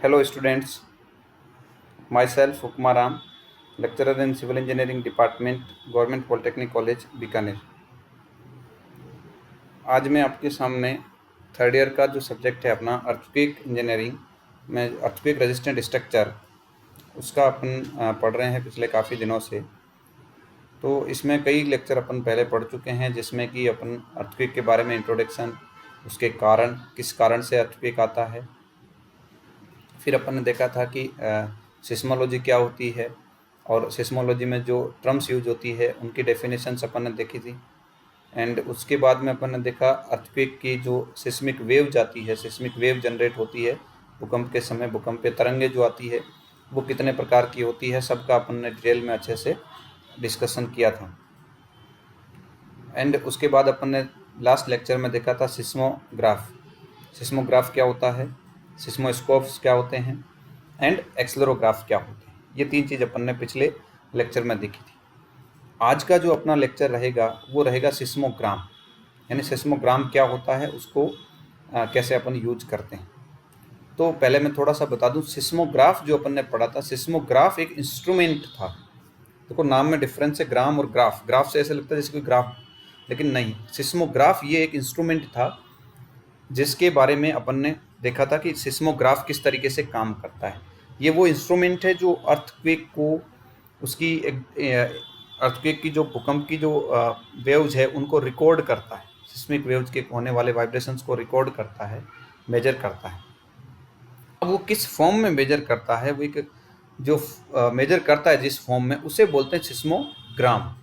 Hello students, myself Ukma Ram, lecturer in Civil Engineering Department, Government Polytechnic College, Bikaner. आज मैं आपके सामने third year का जो सब्जेक्ट है अपना अर्थक्वेक इंजीनियरिंग में अर्थक्वेक रेजिस्टेंट स्ट्रक्चर उसका अपन पढ़ रहे हैं पिछले काफ़ी दिनों से। तो इसमें कई लेक्चर अपन पहले पढ़ चुके हैं, जिसमें कि अपन अर्थक्वेक के बारे में इंट्रोडक्शन, उसके कारण, किस कारण से अर्थक्वेक आता है। फिर अपन ने देखा था कि सिस्मोलॉजी क्या होती है और सिस्मोलॉजी में जो टर्म्स यूज होती है उनकी डेफिनेशंस अपन ने देखी थी। एंड उसके बाद में अपन ने देखा अर्थक्वेक की जो सिस्मिक वेव जाती है, सिस्मिक वेव जनरेट होती है भूकंप के समय, भूकंपीय तरंगे जो आती है वो कितने प्रकार की होती है, सबका अपन ने डिटेल में अच्छे से डिस्कशन किया था। एंड उसके बाद अपन ने लास्ट लेक्चर में देखा था सिस्मोग्राफ। सिस्मोग्राफ क्या होता है, सिस्मोस्कोप्स क्या होते हैं एंड एक्सेलरोग्राफ क्या होते हैं। ये तीन चीज़ अपन ने पिछले लेक्चर में देखी थी। आज का जो अपना लेक्चर रहेगा वो रहेगा सिस्मोग्राम, यानी सिस्मोग्राम क्या होता है, उसको कैसे अपन यूज करते हैं। तो पहले मैं थोड़ा सा बता दूं, सिस्मोग्राफ जो अपन ने पढ़ा था, सिस्मोग्राफ एक इंस्ट्रूमेंट था। देखो नाम में डिफरेंस है, ग्राम और ग्राफ। ग्राफ से ऐसे लगता है जैसे कोई ग्राफ, लेकिन नहीं, सिस्मोग्राफ ये एक इंस्ट्रूमेंट था जिसके बारे में अपन ने देखा था कि सिस्मोग्राफ किस तरीके से काम करता है। ये वो इंस्ट्रूमेंट है जो अर्थक्वेक को, उसकी अर्थक्वेक की जो भूकंप की जो वेव्स है उनको रिकॉर्ड करता है, सिस्मिक वेव्स के होने वाले वाइब्रेशंस को रिकॉर्ड करता है, मेजर करता है। अब वो किस फॉर्म में मेजर करता है, वो एक जो मेजर करता है जिस फॉर्म में, उसे बोलते हैं सिस्मोग्राम।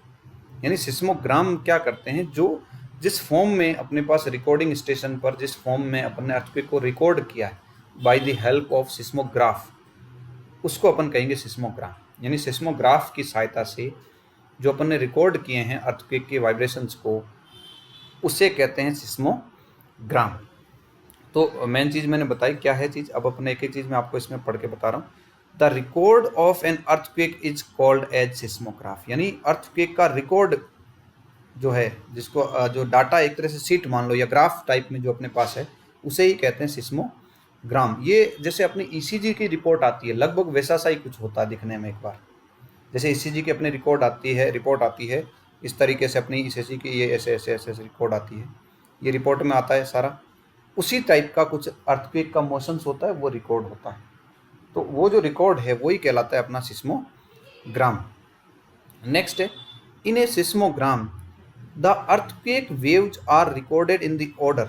यानी सिस्मोग्राम क्या करते हैं, जो जिस फॉर्म में अपने पास रिकॉर्डिंग स्टेशन पर, जिस फॉर्म में अपन ने अर्थक्वेक को रिकॉर्ड किया है by the help of seismograph, उसको अपन कहेंगे सिस्मोग्राम। यानी सिस्मोग्राफ की सहायता से जो अपन ने रिकॉर्ड किए हैं अर्थक्वेक के वाइब्रेशंस को, उसे कहते हैं सिस्मोग्राम। तो मेन चीज़ मैंने बताई क्या है चीज़। अब अपन एक एक चीज़ मैं आपको इसमें पढ़ के बता रहा हूँ। The record of an earthquake is called as seismograph. यानी अर्थक्वेक का रिकॉर्ड जो है, जिसको जो डाटा एक तरह से सीट मान लो या ग्राफ टाइप में जो अपने पास है, उसे ही कहते हैं सिस्मोग्राम। ये जैसे अपनी ईसीजी की रिपोर्ट आती है, लगभग वैसा सा ही कुछ होता है दिखने में। एक बार जैसे ईसीजी की अपनी रिपोर्ट आती है इस तरीके से, अपनी ईसीजी की ये ऐसे ऐसे ऐसे रिकॉर्ड आती है, ये रिपोर्ट में आता है सारा, उसी टाइप का कुछ अर्थक्वेक का मोशंस होता है, वो रिकॉर्ड होता है। तो वो जो रिकॉर्ड है वही कहलाता है अपना सिस्मोग्राम। नेक्स्ट है, in a seismogram the earthquake waves are recorded in the order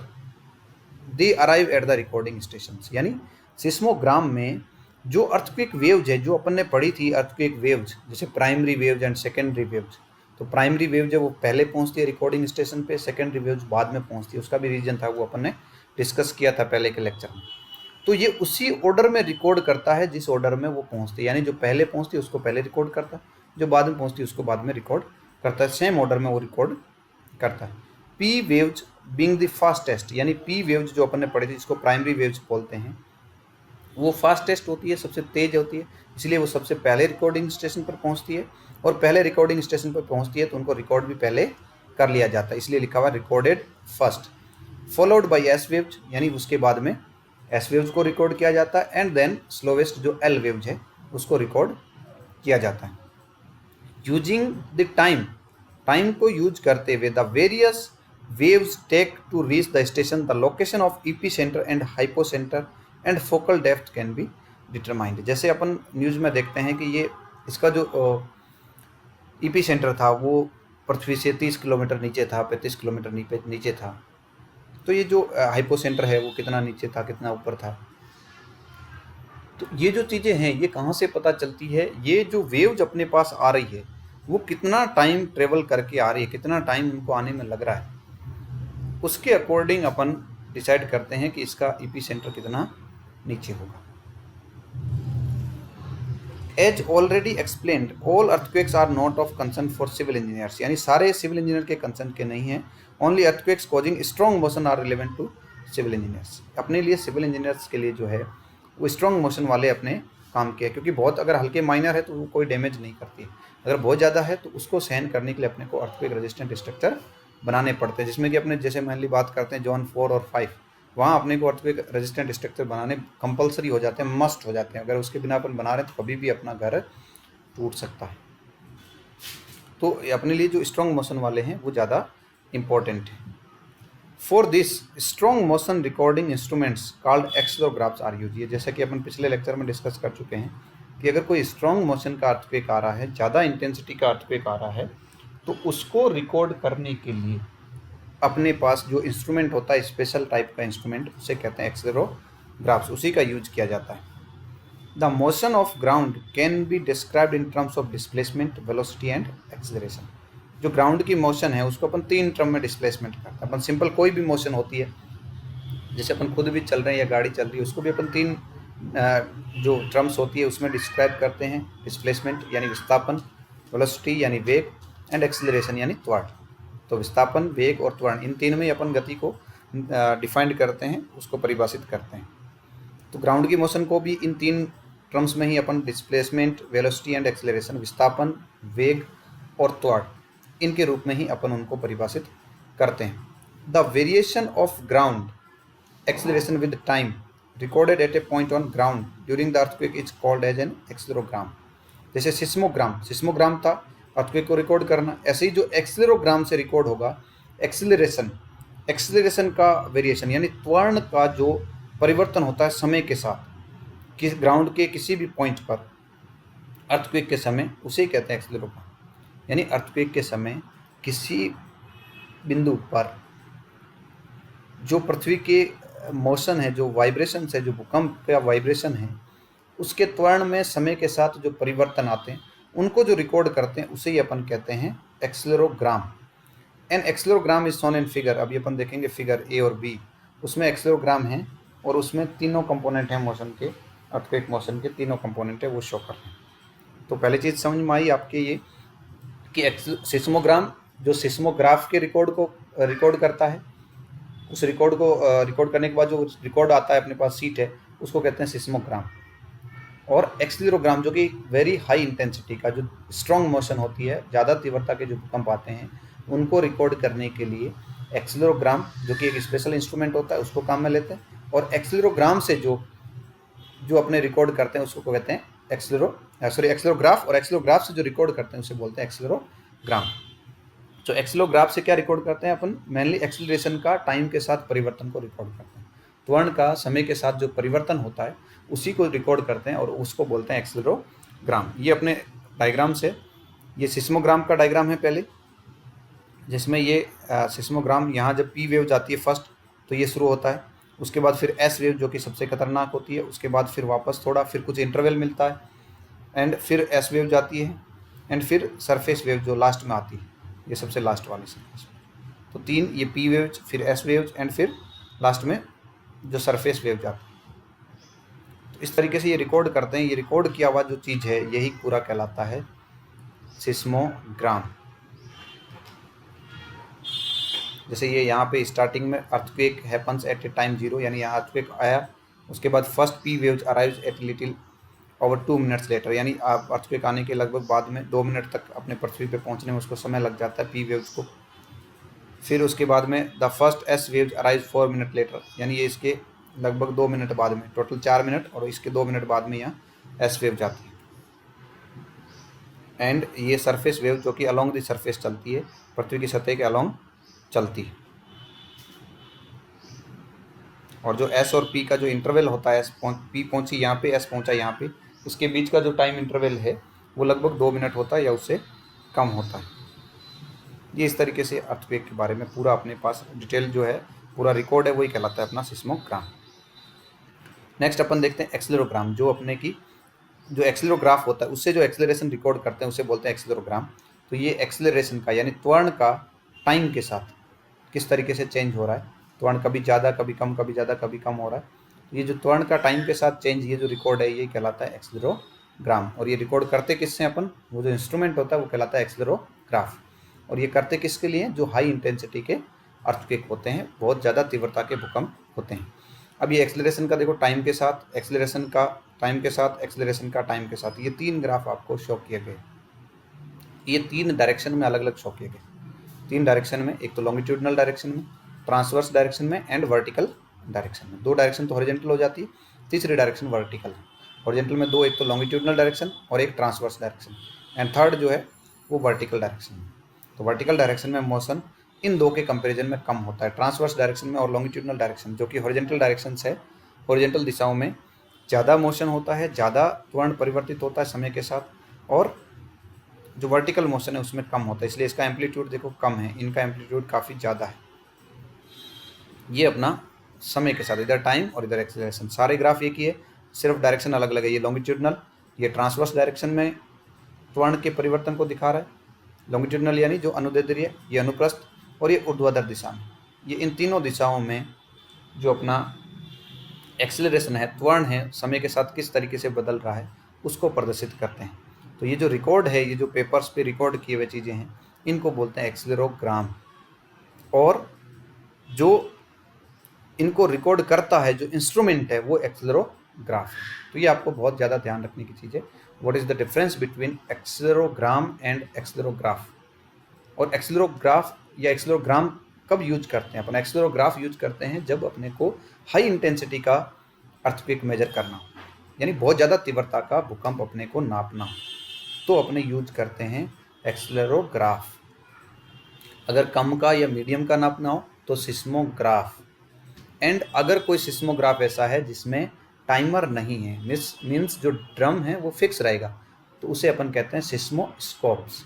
they arrive at the recording station. यानी सिस्मोग्राम में जो अर्थक्वेक वेव्स है, जो अपन ने पढ़ी थी अर्थक्वेक वेव्स, जैसे primary waves and secondary waves. तो प्राइमरी वेव जब वो पहले पहुंचती है रिकॉर्डिंग स्टेशन पे, सेकेंडरी वेव्स बाद में पहुंचती है, उसका भी रीजन था, वो अपन ने डिस्कस किया था पहले के लेक्चर में। तो ये उसी ऑर्डर में रिकॉर्ड करता है जिस ऑर्डर में वो पहुंचती है। यानी जो पहले पहुंचती है उसको पहले रिकॉर्ड करता है, जो बाद में पहुंचती है उसको बाद में रिकॉर्ड करता है, सेम ऑर्डर में वो रिकॉर्ड करता है। P waves being the fastest, यानी पी वेव्स जो अपन ने पढ़ी थी, जिसको प्राइमरी वेव्स बोलते हैं, वो फास्टेस्ट होती है, सबसे तेज होती है, इसलिए वो सबसे पहले रिकॉर्डिंग स्टेशन पर पहुंचती है। और पहले रिकॉर्डिंग स्टेशन पर पहुंचती है तो उनको रिकॉर्ड भी पहले कर लिया जाता है, इसलिए लिखा हुआ recorded first. Followed by S waves, यानी उसके बाद में एस वेव्स को रिकॉर्ड किया जाता है। एंड देन स्लोवेस्ट जो एल वेव्स है उसको रिकॉर्ड किया जाता है। यूजिंग द टाइम, टाइम को यूज करते हुए, the various waves take to reach the station, the location of epicentre and hypocentre and focal depth can be determined. जैसे अपन न्यूज़ में देखते हैं कि ये इसका जो ईपी सेंटर था वो पृथ्वी से 30 किलोमीटर नीचे था, 35 किलोमीटर नीचे था। तो ये जो हाइपो सेंटर है वो कितना नीचे था, कितना ऊपर था। तो ये जो चीज़ें हैं ये कहाँ से पता चलती है, ये जो वेव्स अपने पास आ रही है वो कितना टाइम ट्रेवल करके आ रही है, कितना टाइम उनको आने में लग रहा है, उसके अकॉर्डिंग अपन डिसाइड करते हैं कि इसका ईपी सेंटर कितना नीचे होगा। As already explained, all earthquakes are not of concern for civil engineers. यानी सारे सिविल इंजीनियर के कंसर्न के नहीं है। Only earthquakes causing strong motion are relevant to civil engineers. अपने लिए सिविल इंजीनियर्स के लिए जो है वो स्ट्रॉन्ग मोशन वाले अपने काम के, क्योंकि बहुत अगर हल्के माइनर है तो वो कोई डैमेज नहीं करती है, अगर बहुत ज़्यादा है तो उसको सहन करने के लिए अपने को अर्थक्वेक रेजिस्टेंट स्ट्रक्चर बनाने पड़ते हैं, जिसमें कि अपने जैसे मेनली बात करते हैं जोन 4 और 5। वहाँ अपने को अर्थक्वेक रेजिस्टेंट स्ट्रक्चर बनाने कंपलसरी हो जाते हैं, मस्ट हो जाते हैं। अगर उसके बिना अपन बना रहे हैं तो कभी भी अपना घर टूट सकता है। तो अपने लिए जो स्ट्रॉन्ग मोशन वाले हैं वो ज़्यादा इम्पोर्टेंट है। For this strong motion recording instruments called accelerographs are use. ये जैसा कि अपन पिछले लेक्चर में डिस्कस कर चुके हैं कि अगर कोई स्ट्रॉन्ग मोशन का अर्थक्वेक आ रहा है, ज़्यादा इंटेंसिटी का अर्थक्वेक आ रहा है, तो उसको रिकॉर्ड करने के लिए अपने पास जो इंस्ट्रूमेंट होता है, स्पेशल टाइप का इंस्ट्रूमेंट, उसे कहते हैं एक्सेलेरोग्राफ्स, उसी का यूज किया जाता है। The motion of ground can be described in terms of displacement, velocity and acceleration. जो ग्राउंड की मोशन है उसको अपन 3 टर्म में डिस्प्लेसमेंट करते हैं। अपन सिंपल कोई भी मोशन होती है, जैसे अपन खुद भी चल रहे हैं या गाड़ी चल रही है, उसको भी अपन 3 जो टर्म्स होती है उसमें डिस्क्राइब करते हैं। डिस्प्लेसमेंट यानी विस्थापन, वेलोसिटी यानी वेग, एंड एक्सेलरेशन यानी त्वरण। तो विस्थापन, वेग और त्वरण, इन 3 में अपन गति को डिफाइंड करते हैं, उसको परिभाषित करते हैं। तो ग्राउंड की मोशन को भी इन 3 टर्म्स में ही अपन डिस्प्लेसमेंट, वेलोसिटी एंड एक्सेलरेशन, विस्थापन, वेग और त्वरण, इनके रूप में ही अपन उनको परिभाषित करते हैं। The variation of ground acceleration with time recorded at a point on ground during the earthquake is called as an accelerogram. जैसे सिस्मोग्राम था अर्थक्वेक को रिकॉर्ड करना, ऐसे ही जो एक्सेलेरोग्राम से रिकॉर्ड होगा एक्सेलरेशन का वेरिएशन यानी त्वरण का जो परिवर्तन होता है समय के साथ, किस ग्राउंड के किसी भी पॉइंट पर अर्थक्वेक के समय, उसे कहते हैं एक्सेलेरोग्राम। यानी अर्थक्वेक के समय किसी बिंदु पर जो पृथ्वी के मोशन है, जो वाइब्रेशन है, जो भूकंप का वाइब्रेशन है, उसके त्वरण में समय के साथ जो परिवर्तन आते हैं उनको जो रिकॉर्ड करते हैं उसे ही अपन कहते हैं accelerogram. An accelerogram is shown in figure. अभी अपन देखेंगे फिगर ए और बी, उसमें एक्सेलेरोग्राम है और उसमें तीनों कंपोनेंट हैं मोशन के, अर्थक्वेक मोशन के तीनों कंपोनेंट है वो शो कर रहे हैं। तो पहली चीज़ समझ में आई आपके ये कि सिस्मोग्राम जो सिस्मोग्राफ के रिकॉर्ड को रिकॉर्ड करता है, उस रिकॉर्ड को रिकॉर्ड करने के बाद जो रिकॉर्ड आता है अपने पास सीट है, उसको कहते हैं सिस्मोग्राम। और एक्सेलेरोग्राम जो कि वेरी हाई इंटेंसिटी का जो स्ट्रॉन्ग मोशन होती है, ज़्यादा तीव्रता के जो भूकंप आते हैं उनको रिकॉर्ड करने के लिए एक्सेलेरोग्राम जो कि एक स्पेशल इंस्ट्रूमेंट होता है उसको काम में लेते हैं। और एक्सेलेरोग्राम से जो अपने रिकॉर्ड करते हैं उसको कहते हैं एक्सेलेरोग्राफ, और एक्सेलेरोग्राफ से जो रिकॉर्ड करते हैं उसे बोलते हैं एक्सेलेरोग्राम। तो एक्सेलेरोग्राफ से क्या रिकॉर्ड करते हैं अपन? मेनली एक्सेलरेशन का टाइम के साथ परिवर्तन को रिकॉर्ड करते हैं, त्वरण का समय के साथ जो परिवर्तन होता है उसी को रिकॉर्ड करते हैं और उसको बोलते हैं एक्सेलेरोग्राम। ये अपने डायग्राम से, ये सिस्मोग्राम का डायग्राम है पहले, जिसमें ये सिस्मोग्राम यहाँ जब पी वेव जाती है फर्स्ट तो ये शुरू होता है, उसके बाद फिर एस वेव जो कि सबसे खतरनाक होती है, उसके बाद फिर वापस थोड़ा फिर कुछ इंटरवल मिलता है एंड फिर एस वेव जाती है एंड फिर सरफेस वेव जो लास्ट में आती है, ये सबसे लास्ट वाली सरफेस। तो 3 ये पी वेव्स, फिर एस वेव्स एंड फिर लास्ट में जो सरफेस वेव जाती है। तो इस तरीके से ये रिकॉर्ड करते हैं। ये रिकॉर्ड किया हुआ जो चीज़ है यही पूरा कहलाता है सिस्मोग्राम। जैसे ये यहाँ पे स्टार्टिंग में earthquake happens at A time 0, यानी यहाँ अर्थक्वेक आया, उसके बाद first P waves arrives eight little over 2 minutes later, यानी आप अर्थक्वेक आने के लगभग बाद में 2 मिनट तक अपने पृथ्वी पे पहुँचने में उसको समय लग जाता है पी वेव्स को। फिर उसके बाद में the first S waves arrive 4 minute later, यानी ये इसके लगभग 2 मिनट बाद में, टोटल 4 मिनट और इसके 2 मिनट बाद में यहाँ एस वेव जाती है। एंड ये सरफेस वेव जो कि अलोंग द सरफेस चलती है, पृथ्वी की सतह के अलोंग चलती है। और जो एस और पी का जो इंटरवल होता है, पी पहुंची यहाँ पे, एस पहुंचा यहाँ पे, उसके बीच का जो टाइम इंटरवल है वो लगभग 2 मिनट होता है या उससे कम होता है। ये इस तरीके से अर्थक्वेक के बारे में पूरा अपने पास डिटेल जो है, पूरा रिकॉर्ड है, वही कहलाता है अपना सिस्मोग्राम। नेक्स्ट अपन देखते हैं एक्सेलेरोग्राम। जो अपने की जो एक्सेलेरोग्राफ होता है उससे जो एक्सेलरेशन रिकॉर्ड करते हैं उसे बोलते हैं एक्सेलेरोग्राम। तो ये एक्सेलरेशन का यानी त्वरण का टाइम के साथ किस तरीके से चेंज हो रहा है, त्वरण कभी ज़्यादा कभी कम, कभी ज़्यादा कभी कम हो रहा है, ये जो त्वरण का टाइम के साथ चेंज, ये जो रिकॉर्ड है ये कहलाता है एक्सेलेरोग्राम। और ये रिकॉर्ड करते किससे अपन? वो जो इंस्ट्रूमेंट होता है वो कहलाता है एक्सेलेरोग्राफ। और ये करते किसके लिए? जो हाई इंटेंसिटी के अर्थक्वेक होते हैं, बहुत ज़्यादा तीव्रता के भूकंप होते हैं। अब ये एक्सेलरेशन का देखो टाइम के साथ, एक्सेलरेशन का टाइम के साथ, एक्सेलरेशन का टाइम के साथ, ये 3 ग्राफ आपको शो किए गए। ये 3 डायरेक्शन में अलग अलग शो किए गए, 3 डायरेक्शन में, एक तो लॉन्गिट्यूडनल डायरेक्शन में, ट्रांसवर्स डायरेक्शन में एंड वर्टिकल डायरेक्शन में। 2 डायरेक्शन तो हॉरिजॉन्टल हो जाती है, तीसरी डायरेक्शन वर्टिकल है। हॉरिजॉन्टल में 2, एक तो लॉन्गिट्यूडनल डायरेक्शन और एक ट्रांसवर्स डायरेक्शन, एंड थर्ड जो है वो वर्टिकल डायरेक्शन है। तो वर्टिकल डायरेक्शन में मोशन इन 2 के कंपैरिजन में कम होता है, ट्रांसवर्स डायरेक्शन में और लॉन्गिट्यूडनल डायरेक्शन जो कि हॉरिजॉन्टल डायरेक्शन है, हॉरिजॉन्टल दिशाओं में ज़्यादा मोशन होता है, ज़्यादा त्वरण परिवर्तित होता है समय के साथ, और जो वर्टिकल मोशन है उसमें कम होता है, इसलिए इसका एम्पलीट्यूड देखो कम है, इनका एम्पलीट्यूड काफ़ी ज़्यादा है। ये अपना समय के साथ, इधर टाइम और इधर एक्सेलरेशन, सारे ग्राफ एक ही है, सिर्फ डायरेक्शन अलग अलग है। ये लॉन्गिट्यूडनल, ये ट्रांसवर्स डायरेक्शन में त्वरण के परिवर्तन को दिखा रहा है, लॉन्गिट्यूडनल यानी जो अनुदैर्ध्य, ये अनुप्रस्थ, और ये ऊर्ध्वाधर दिशा में। ये इन तीनों दिशाओं में जो अपना एक्सेलरेशन है, त्वरण है, समय के साथ किस तरीके से बदल रहा है उसको प्रदर्शित करते हैं। तो ये जो रिकॉर्ड है, ये जो पेपर्स पे रिकॉर्ड किए हुए चीज़ें हैं, इनको बोलते हैं एक्सेलेरोग्राम, और जो इनको रिकॉर्ड करता है, जो इंस्ट्रूमेंट है, वो एक्सेलेरोग्राफ है। तो ये आपको बहुत ज़्यादा ध्यान रखने की चीज़ है। What is the difference between accelerogram and accelerograph. और एक्सेलेरोग्राफ या एक्सेलेरोग्राम कब यूज करते हैं? अपन एक्सेलेरोग्राफ यूज करते हैं जब अपने को हाई इंटेंसिटी का अर्थक्वेक मेजर करना हो, यानी बहुत ज़्यादा तीव्रता का भूकंप अपने को नापना हो, तो अपने यूज करते हैं एक्सेलेरोग्राफ। अगर कम का या मीडियम का नापना हो तो सिस्मोग्राफ। एंड अगर कोई सिस्मोग्राफ ऐसा है जिसमें टाइमर नहीं है, मीन्स जो ड्रम है वो फिक्स रहेगा, तो उसे अपन कहते हैं सिस्मोस्कोप्स।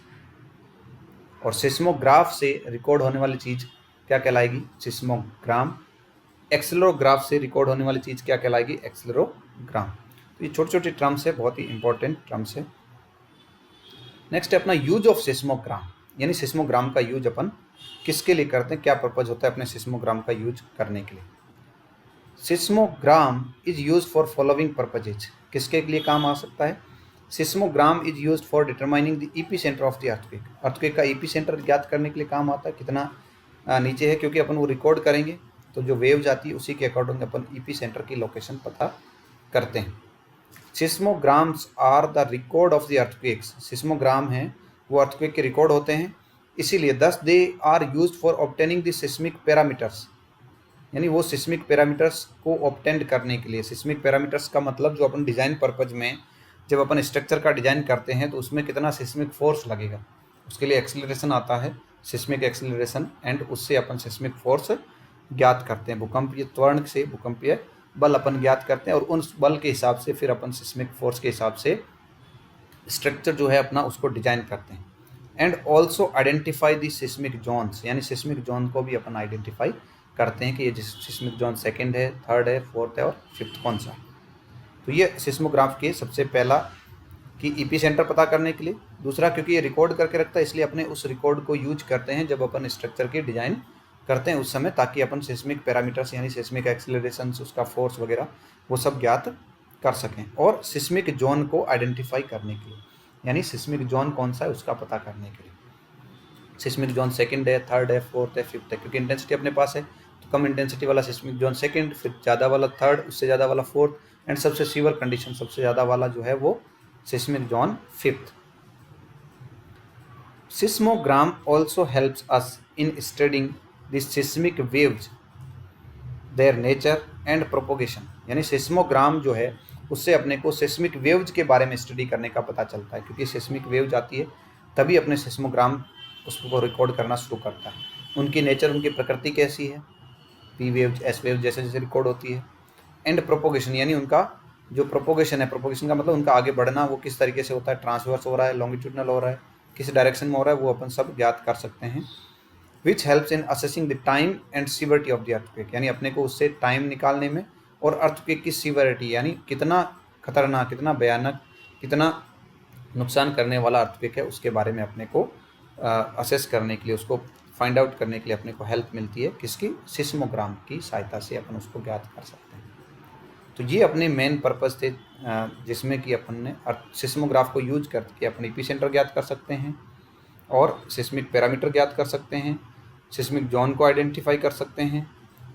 और सिस्मोग्राफ से रिकॉर्ड होने वाली चीज़ क्या कहलाएगी? सिस्मोग्राम। एक्सेलेरोग्राफ से रिकॉर्ड होने वाली चीज़ क्या कहलाएगी? एक्सेलेरोग्राम। तो ये छोटी छोटी टर्म्स है, बहुत ही इंपॉर्टेंट टर्म्स है। नेक्स्ट है अपना यूज ऑफ सिस्मोग्राम, यानी सिस्मोग्राम का यूज अपन किसके लिए करते हैं, क्या पर्पज होता है अपने सिस्मोग्राम का यूज करने के लिए। सिस्मोग्राम is use for following purposes, किसके लिए काम आ सकता है? सिस्मोग्राम is use for determining the EP centre of the earthquake. Earthquake का ईपी सेंटर ज्ञात करने के लिए काम आता है, कितना नीचे है, क्योंकि अपन वो रिकॉर्ड करेंगे तो जो वेव जाती है उसी के अकॉर्डिंग अपन ईपी सेंटर की लोकेशन पता करते हैं। Seismograms are the record of the earthquakes. Seismogram है वो अर्थक्वेक के रिकॉर्ड होते हैं, इसीलिए thus they are used for obtaining the seismic parameters, यानी वो सिस्मिक पैरामीटर्स को ऑब्टेंड करने के लिए। सिस्मिक पैरामीटर्स का मतलब जो अपन डिज़ाइन पर्पज में जब अपन स्ट्रक्चर का डिज़ाइन करते हैं तो उसमें कितना सिस्मिक फोर्स लगेगा, उसके लिए एक्सेलरेशन आता है, सिस्मिक एक्सेलरेशन, एंड उससे अपन सिस्मिक फोर्स ज्ञात करते हैं। भूकंपीय त्वरण से भूकंपीय बल अपन ज्ञात करते हैं, और उन बल के हिसाब से फिर अपन सिस्मिक फोर्स के हिसाब से स्ट्रक्चर जो है अपना उसको डिजाइन करते हैं। And also identify the seismic zones, यानी सिस्मिक जोन को भी अपन आइडेंटिफाई करते हैं कि ये सिस्मिक जोन सेकंड है, थर्ड है, फोर्थ है और फिफ्थ कौन सा है। तो ये सिस्मोग्राफ के सबसे पहला कि ईपी सेंटर पता करने के लिए, दूसरा क्योंकि ये रिकॉर्ड करके रखता है इसलिए अपने उस रिकॉर्ड को यूज करते हैं जब अपन स्ट्रक्चर की डिजाइन करते हैं उस समय, ताकि अपन सिस्मिक पैरामीटर्स यानी सिस्मिक एक्सेलरेशन, उसका फोर्स वगैरह वो सब ज्ञात कर सकें। और सिस्मिक जोन को आइडेंटिफाई करने के लिए, यानी सिस्मिक जोन कौन सा है उसका पता करने के लिए। सिस्मिक जोन सेकंड है, थर्ड है, फोर्थ है, फिफ्थ है, क्योंकि इंटेंसिटी अपने पास है तो कम इंटेंसिटी वाला सिस्मिक जोन सेकंड, फिर ज़्यादा वाला थर्ड, उससे ज़्यादा वाला फोर्थ, एंड सबसे सीवियर कंडीशन सबसे ज़्यादा वाला जो है वो seismic zone fifth. सिस्मोग्राम also helps us in studying the seismic waves, their nature and propagation, यानी सिस्मोग्राम जो है उससे अपने को सिस्मिक वेव्स के बारे में स्टडी करने का पता चलता है, क्योंकि सिस्मिक वेव्स आती है तभी अपने सिस्मोग्राम उसको रिकॉर्ड करना शुरू करता है। उनकी नेचर, उनकी प्रकृति कैसी है, पी वेव, एस वेव जैसे जैसे रिकॉर्ड होती है। एंड प्रोपोगेशन, यानी उनका जो प्रोपोगेशन है, प्रोपोगेशन का मतलब उनका आगे बढ़ना वो किस तरीके से होता है, ट्रांसवर्स हो रहा है, लॉन्गिट्यूडनल हो रहा है, किस डायरेक्शन में हो रहा है, वो अपन सब ज्ञात कर सकते हैं। Which helps in assessing the time and severity of the earthquake, यानी अपने को उससे टाइम निकालने में और अर्थक्वेक की सीवियरिटी यानी कितना खतरनाक, कितना भयानक, कितना नुकसान करने वाला अर्थक्वेक है उसके बारे में अपने को असेस करने के लिए, उसको फाइंड आउट करने के लिए अपने को हेल्प मिलती है, किसकी? सिस्मोग्राम की सहायता से अपन उसको ज्ञात कर सकते हैं। तो ये अपने मेन पर्पस थे जिसमें कि अपन ने सिस्मोग्राफ को यूज करके अपने ईपी सेंटर ज्ञात कर सकते हैं और सिस्मिक पैरामीटर ज्ञात कर सकते हैं, सिस्मिक जोन को आइडेंटिफाई कर सकते हैं,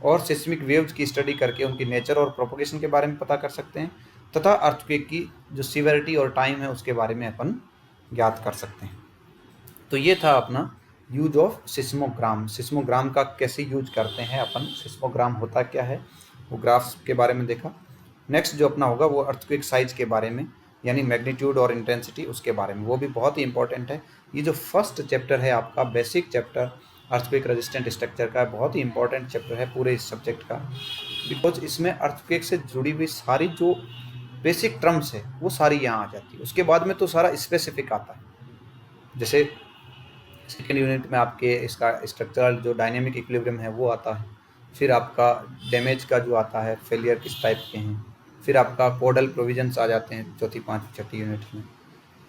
और सिस्मिक वेव्स की स्टडी करके उनकी नेचर और प्रोपोगेशन के बारे में पता कर सकते हैं, तथा अर्थक्वेक की जो सीवियरिटी और टाइम है उसके बारे में अपन ज्ञात कर सकते हैं। तो ये था अपना यूज ऑफ सिस्मोग्राम। सिस्मोग्राम का कैसे यूज करते हैं अपन, सिस्मोग्राम होता क्या है वो ग्राफ्स के बारे में देखा। नेक्स्ट जो अपना होगा वो अर्थक्वेक साइज के बारे में, यानी मैग्नीट्यूड और इंटेंसिटी उसके बारे में, वो भी बहुत ही इंपॉर्टेंट है। ये जो फर्स्ट चैप्टर है आपका basic chapter earthquake resistant structure का, बहुत ही इंपॉर्टेंट चैप्टर है पूरे इस सब्जेक्ट का, बिकॉज इसमें अर्थक्वेक से जुड़ी हुई सारी जो बेसिक टर्म्स है वो सारी यहाँ आ जाती है। उसके बाद में तो सारा स्पेसिफिक आता है। जैसे सेकेंड यूनिट में आपके इसका स्ट्रक्चरल जो डायनेमिक इक्विलिब्रियम है वो आता है, फिर आपका डैमेज का जो आता है, फेलियर किस टाइप के हैं, फिर आपका कोडल प्रोविजंस आ जाते हैं चौथी पाँचवीं छठी यूनिट में,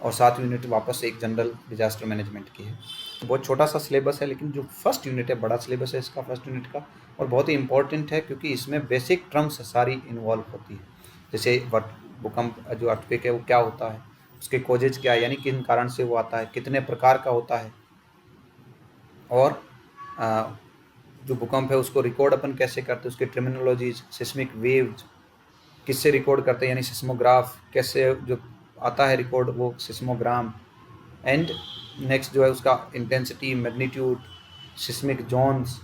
और सातवीं यूनिट वापस एक जनरल डिजास्टर मैनेजमेंट की है। तो बहुत छोटा सा सिलेबस है, लेकिन जो फर्स्ट यूनिट है बड़ा सिलेबस है इसका फर्स्ट यूनिट का, और बहुत ही इंपॉर्टेंट है क्योंकि इसमें बेसिक टर्म्स सारी इन्वॉल्व होती है। जैसे भूकंप जो अर्थक्वेक है वो क्या होता है, उसके कोजेज क्या है, यानी किन कारण से वो आता है, कितने प्रकार का होता है, और जो भूकंप है उसको रिकॉर्ड अपन कैसे करते हैं, उसकी टर्मिनोलॉजीज, सिस्मिक वेव्स किससे रिकॉर्ड करते हैं, यानी सिस्मोग्राफ कैसे जो आता है रिकॉर्ड वो सिस्मोग्राम, एंड नेक्स्ट जो है उसका इंटेंसिटी, मैग्नीट्यूड, सिस्मिक जोन्स,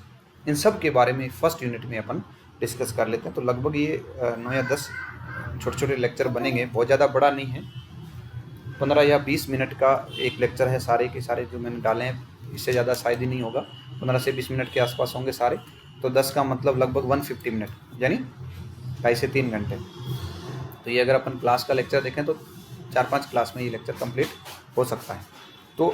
इन सब के बारे में फर्स्ट यूनिट में अपन डिस्कस कर लेते हैं। तो लगभग ये 9 या 10 छोटे छोटे लेक्चर बनेंगे, बहुत ज़्यादा बड़ा नहीं है, 15 या 20 मिनट का एक लेक्चर है, सारे के सारे जो मैंने डाले हैं, इससे ज़्यादा शायद ही नहीं होगा, 15 से 20 मिनट के आसपास होंगे सारे, तो 10 का मतलब लगभग 150 मिनट, यानी 2.5 से 3 घंटे। तो ये अगर अपन क्लास का लेक्चर देखें तो 4-5 क्लास में ये लेक्चर कंप्लीट हो सकता है। तो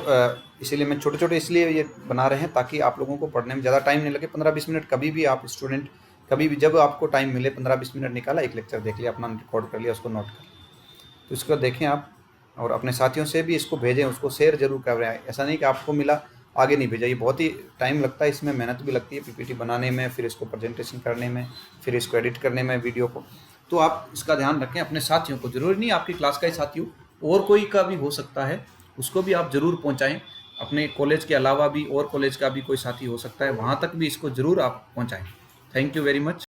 इसीलिए मैं छोटे छोटे इसलिए ये बना रहे हैं ताकि आप लोगों को पढ़ने में ज़्यादा टाइम नहीं लगे। 15-20 मिनट कभी भी आप स्टूडेंट, कभी भी जब आपको टाइम मिले 15-20 मिनट निकाला, एक लेक्चर देख लिया, अपना रिकॉर्ड कर लिया, उसको नोट कर लिया, तो इसको देखें आप, और अपने साथियों से भी इसको भेजें, उसको शेयर जरूर कर रहे हैं। ऐसा नहीं कि आपको मिला आगे नहीं भेजा, ये बहुत ही टाइम लगता है, इसमें मेहनत भी लगती है पीपीटी बनाने में, फिर इसको प्रेजेंटेशन करने में, फिर इसको एडिट करने में वीडियो को। तो आप इसका ध्यान रखें, अपने साथियों को, जरूरी नहीं आपकी क्लास का ही साथी हो, और कोई का भी हो सकता है, उसको भी आप ज़रूर पहुंचाएं। अपने कॉलेज के अलावा भी और कॉलेज का भी कोई साथी हो सकता है, वहाँ तक भी इसको ज़रूर आप पहुंचाएं। Thank you very much.